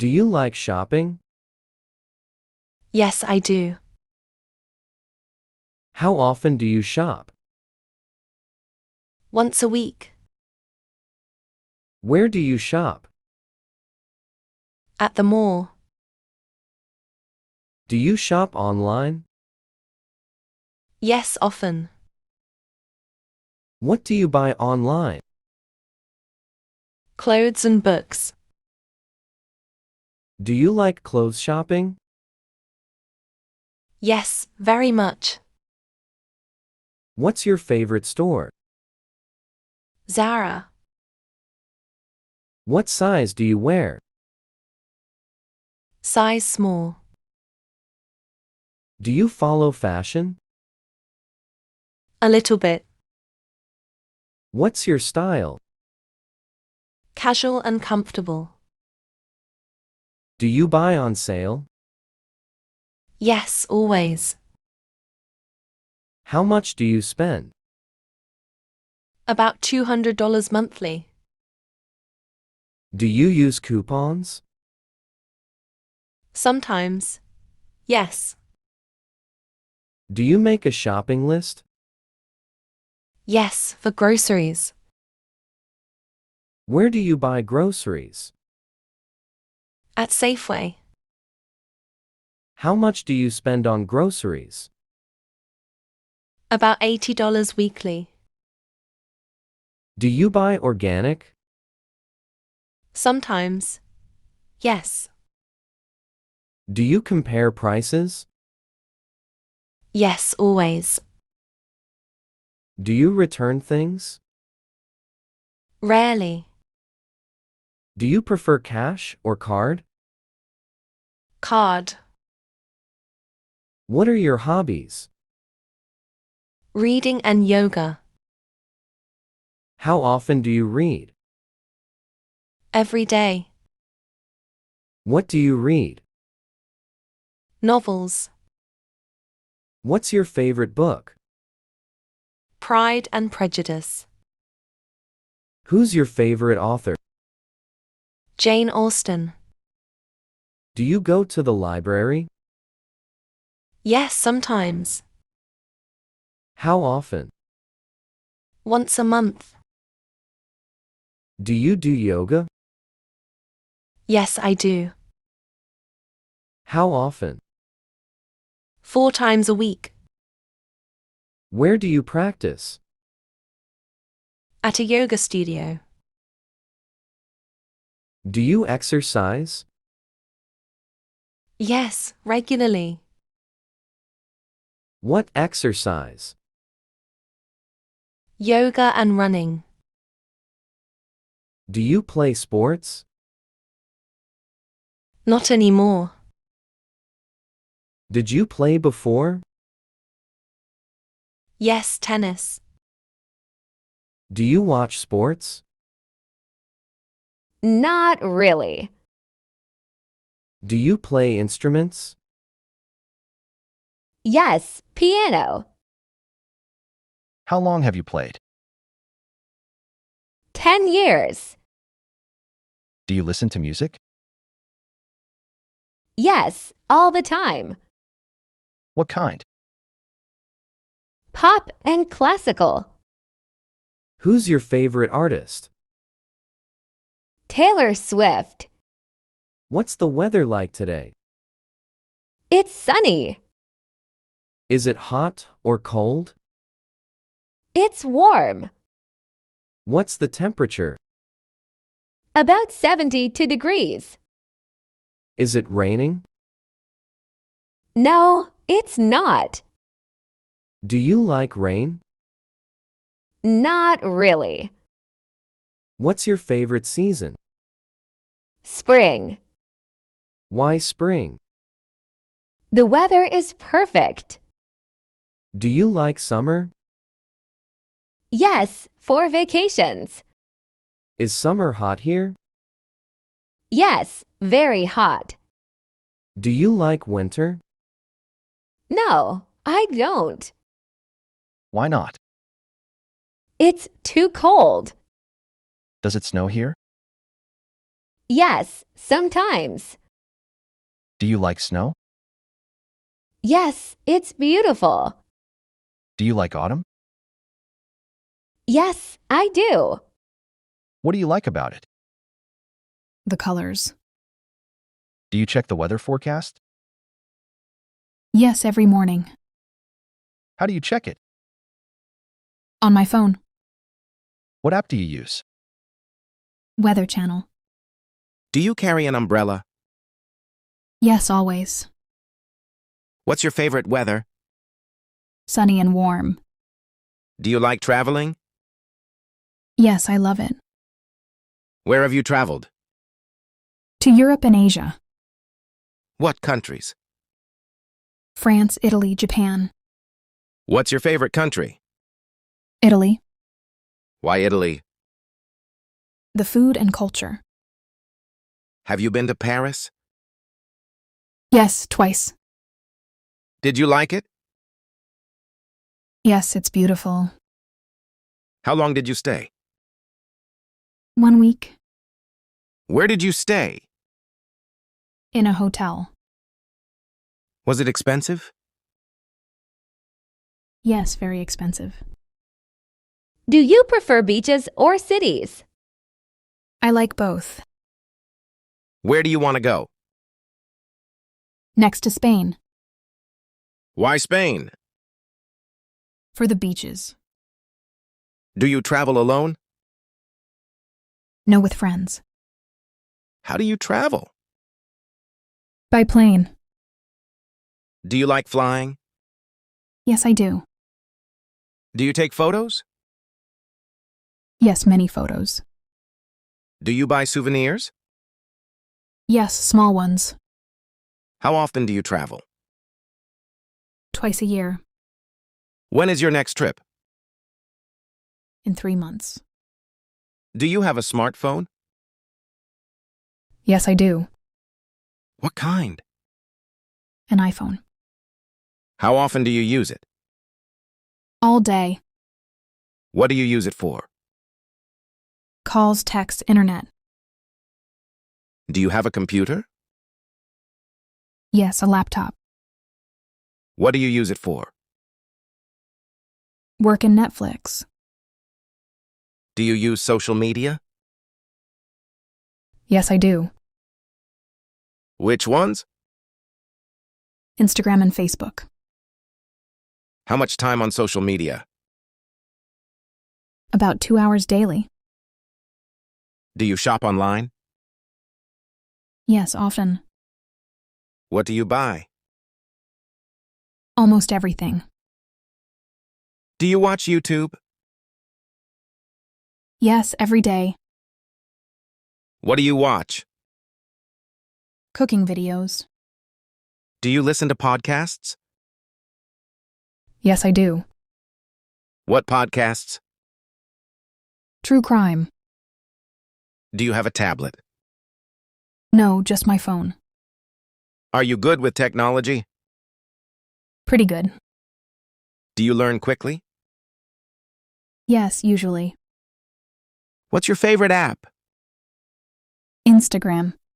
Do you like shopping? Yes, I do. How often do you shop? Once a week. Where do you shop? At the mall. Do you shop online? Yes, often. What do you buy online? Clothes and books. Do you like clothes shopping? Yes, very much. What's your favorite store? Zara. What size do you wear? Size small. Do you follow fashion? A little bit. What's your style? Casual and comfortable. Do you buy on sale? Yes, always. How much do you spend? About $200 monthly. Do you use coupons? Sometimes. Yes. Do you make a shopping list? Yes, for groceries. Where do you buy groceries? At Safeway. How much do you spend on groceries? About $80 weekly. Do you buy organic? Sometimes. Yes. Do you compare prices? Yes, always. Do you return things? Rarely. Do you prefer cash or card? Card. What are your hobbies? Reading and yoga. How often do you read? Every day. What do you read? Novels. What's your favorite book? Pride and Prejudice. Who's your favorite author? Jane Austen. Do you go to the library? Yes, sometimes. How often? Once a month. Do you do yoga? Yes, I do. How often? 4 times a week. Where do you practice? At a yoga studio. Do you exercise? Yes, regularly. What exercise? Yoga and running. Do you play sports? Not anymore. Did you play before? Yes, tennis. Do you watch sports? Not really. Do you play instruments? Yes, piano. How long have you played? 10 years. Do you listen to music? Yes, all the time. What kind? Pop and classical. Who's your favorite artist? Taylor Swift. What's the weather like today? It's sunny. Is it hot or cold? It's warm. What's the temperature? About 72 degrees. Is it raining? No, it's not. Do you like rain? Not really. What's your favorite season? Spring. Why spring? The weather is perfect. Do you like summer? Yes, for vacations. Is summer hot here? Yes, very hot. Do you like winter? No, I don't. Why not? It's too cold. Does it snow here? Yes, sometimes. Do you like snow? Yes, it's beautiful. Do you like autumn? Yes, I do. What do you like about it? The colors. Do you check the weather forecast? Yes, every morning. How do you check it? On my phone. What app do you use? Weather channel. Do you carry an umbrella? Yes, always. What's your favorite weather? Sunny and warm. Do you like traveling? Yes, I love it. Where have you traveled? To Europe and Asia. What countries? France, Italy, Japan. What's your favorite country? Italy. Why Italy? The food and culture. Have you been to Paris? Yes, twice. Did you like it? Yes, it's beautiful. How long did you stay? 1 week. Where did you stay? In a hotel. Was it expensive? Yes, very expensive. Do you prefer beaches or cities? I like both. Where do you want to go? Next to Spain. Why Spain? For the beaches. Do you travel alone? No, with friends. How do you travel? By plane. Do you like flying? Yes, I do. Do you take photos? Yes, many photos. Do you buy souvenirs? Yes, small ones. How often do you travel? Twice a year. When is your next trip? In 3 months. Do you have a smartphone? Yes, I do. What kind? An iPhone. How often do you use it? All day. What do you use it for? Calls, text, internet. Do you have a computer? Yes, a laptop. What do you use it for? Work and Netflix. Do you use social media? Yes, I do. Which ones? Instagram and Facebook. How much time on social media? About 2 hours daily. Do you shop online? Yes, often. What do you buy? Almost everything. Do you watch YouTube? Yes, every day. What do you watch? Cooking videos. Do you listen to podcasts? Yes, I do. What podcasts? True crime. Do you have a tablet? No, just my phone. Are you good with technology? Pretty good. Do you learn quickly? Yes, usually. What's your favorite app? Instagram.